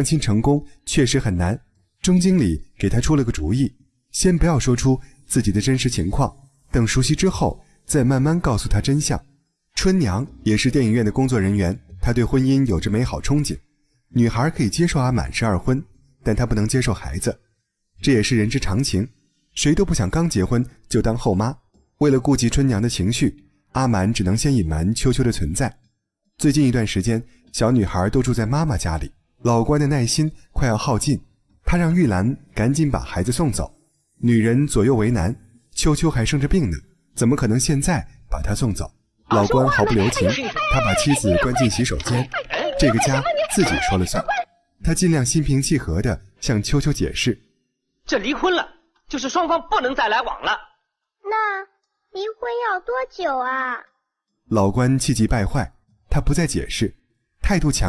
相亲成功确实很难，钟经理给他出了个主意，先不要说出自己的真实情况，等熟悉之后再慢慢告诉他真相。春娘也是电影院的工作人员，她对婚姻有着美好憧憬。女孩可以接受阿满是二婚，但她不能接受孩子，这也是人之常情，谁都不想刚结婚就当后妈。为了顾及春娘的情绪，阿满只能先隐瞒秋秋的存在。最近一段时间，小女孩都住在妈妈家里，老关的耐心快要耗尽，他让玉兰赶紧把孩子送走。女人左右为难，秋秋还生着病呢，怎么可能现在把她送走？老关毫不留情，他把妻子关进洗手间，这个家自己说了算。他尽量心平气和地向秋秋解释，这离婚了，就是双方不能再来往了。那离婚要多久啊？老关气急败坏，他不再解释，态度强硬。